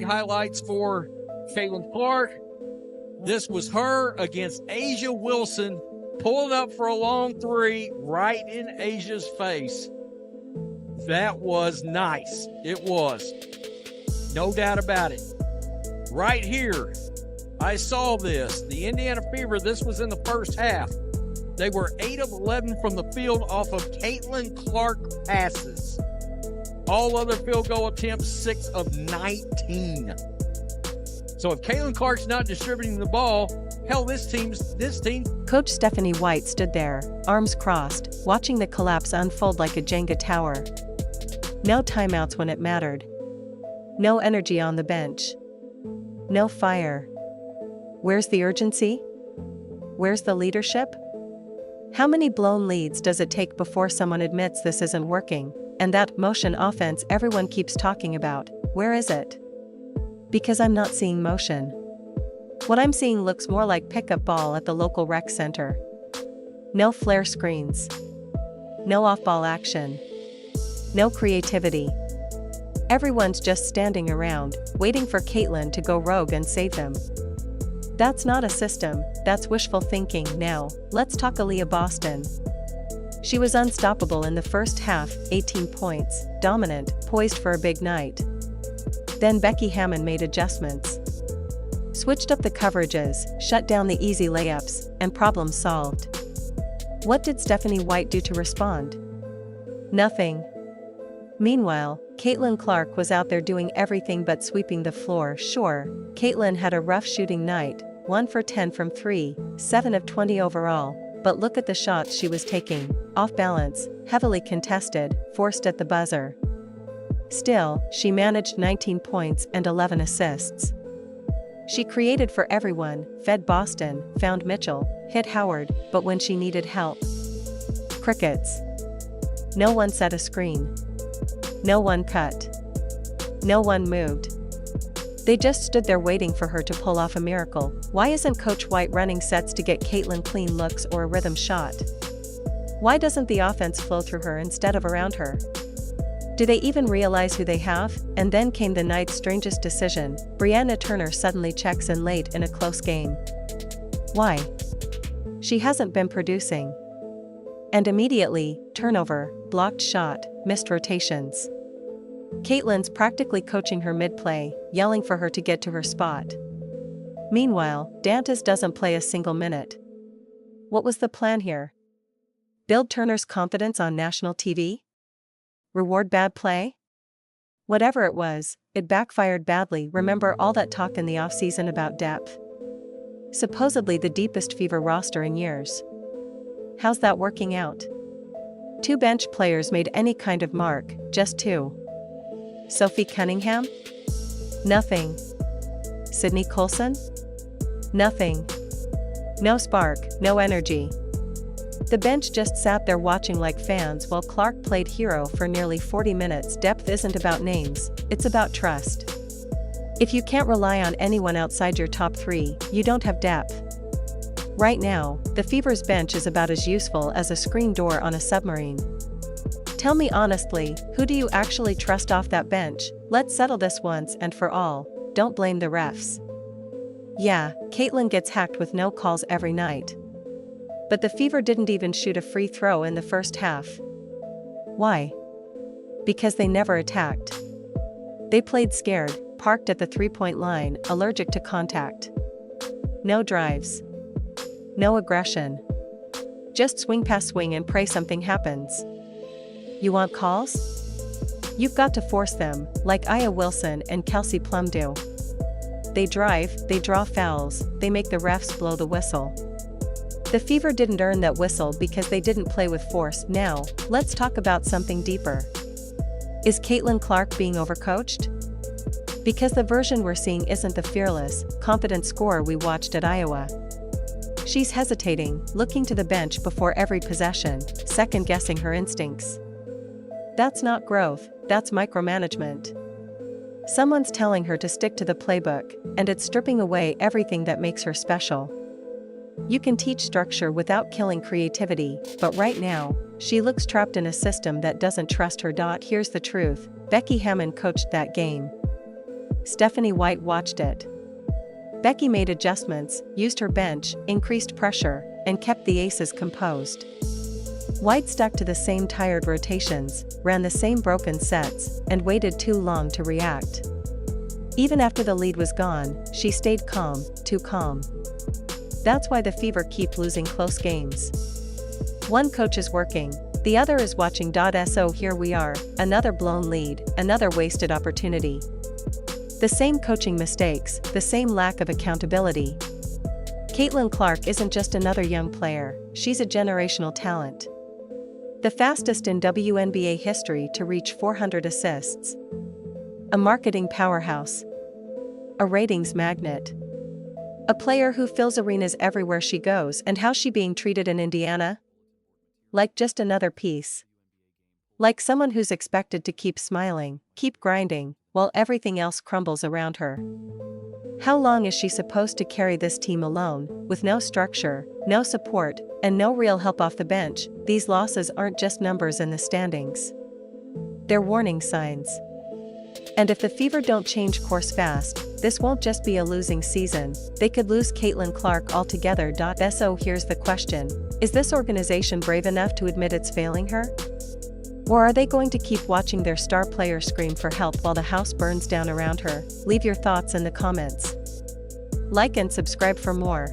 highlights for Caitlin Clark. This was her against Asia Wilson, pulling up for a long three right in Asia's face. That was nice. It was. No doubt about it. Right here, I saw this. The Indiana Fever, this was in the first half. They were 8 of 11 from the field off of Caitlin Clark passes. All other field goal attempts, 6 of 19. So if Caitlin Clark's not distributing the ball, hell, this team. Coach Stephanie White stood there, arms crossed, watching the collapse unfold like a Jenga tower. No timeouts when it mattered. No energy on the bench. No fire. Where's the urgency? Where's the leadership? How many blown leads does it take before someone admits this isn't working? And that motion offense everyone keeps talking about, where is it? Because I'm not seeing motion. What I'm seeing looks more like pickup ball at the local rec center. No flare screens. No off-ball action. No creativity. Everyone's just standing around, waiting for Caitlin to go rogue and save them. That's not a system, that's wishful thinking. Now, let's talk Aaliyah Boston. She was unstoppable in the first half, 18 points, dominant, poised for a big night. Then Becky Hammon made adjustments. Switched up the coverages, shut down the easy layups, and problem solved. What did Stephanie White do to respond? Nothing. Meanwhile, Caitlin Clark was out there doing everything but sweeping the floor. Sure, Caitlin had a rough shooting night, 1 for 10 from 3, 7 of 20 overall, but look at the shots she was taking, off balance, heavily contested, forced at the buzzer. Still, she managed 19 points and 11 assists. She created for everyone, fed Boston, found Mitchell, hit Howard, but when she needed help, crickets. No one set a screen. No one cut. No one moved. They just stood there waiting for her to pull off a miracle. Why isn't Coach White running sets to get Caitlin clean looks or a rhythm shot? Why doesn't the offense flow through her instead of around her? Do they even realize who they have? And then came the night's strangest decision. Brianna Turner suddenly checks in late in a close game. Why? She hasn't been producing. And immediately, turnover, blocked shot, missed rotations. Caitlin's practically coaching her mid-play, yelling for her to get to her spot. Meanwhile, Dantas doesn't play a single minute. What was the plan here? Build Turner's confidence on national TV? Reward bad play? Whatever it was, it backfired badly. Remember all that talk in the offseason about depth? Supposedly the deepest Fever roster in years. How's that working out? 2 bench players made any kind of mark, just 2. Sophie Cunningham? Nothing. Sydney Colson? Nothing. No spark, no energy. The bench just sat there watching like fans while Clark played hero for nearly 40 minutes. Depth isn't about names, it's about trust. If you can't rely on anyone outside your top 3, you don't have depth. Right now, the Fever's bench is about as useful as a screen door on a submarine. Tell me honestly, who do you actually trust off that bench? Let's settle this once and for all, don't blame the refs. Yeah, Caitlin gets hacked with no calls every night. But the Fever didn't even shoot a free throw in the first half. Why? Because they never attacked. They played scared, parked at the three-point line, allergic to contact. No drives. No aggression. Just swing past swing and pray something happens. You want calls? You've got to force them, like Aya Wilson and Kelsey Plum do. They drive, they draw fouls, they make the refs blow the whistle. The Fever didn't earn that whistle because they didn't play with force. Now, let's talk about something deeper. Is Caitlin Clark being overcoached? Because the version we're seeing isn't the fearless, confident scorer we watched at Iowa. She's hesitating, looking to the bench before every possession, second-guessing her instincts. That's not growth, that's micromanagement. Someone's telling her to stick to the playbook, and it's stripping away everything that makes her special. You can teach structure without killing creativity, but right now, she looks trapped in a system that doesn't trust her. Here's the truth, Becky Hammon coached that game. Stephanie White watched it. Becky made adjustments, used her bench, increased pressure, and kept the aces composed. White stuck to the same tired rotations, ran the same broken sets, and waited too long to react. Even after the lead was gone, she stayed calm, too calm. That's why the Fever keep losing close games. One coach is working, the other is watching. So here we are, another blown lead, another wasted opportunity. The same coaching mistakes, the same lack of accountability. Caitlin Clark isn't just another young player, she's a generational talent. The fastest in WNBA history to reach 400 assists. A marketing powerhouse. A ratings magnet. A player who fills arenas everywhere she goes. And how's she being treated in Indiana? Like just another piece. Like someone who's expected to keep smiling, keep grinding, while everything else crumbles around her. How long is she supposed to carry this team alone, with no structure, no support, and no real help off the bench? These losses aren't just numbers in the standings. They're warning signs. And if the Fever don't change course fast, this won't just be a losing season, they could lose Caitlin Clark altogether. So here's the question, is this organization brave enough to admit it's failing her? Or are they going to keep watching their star player scream for help while the house burns down around her? Leave your thoughts in the comments. Like and subscribe for more.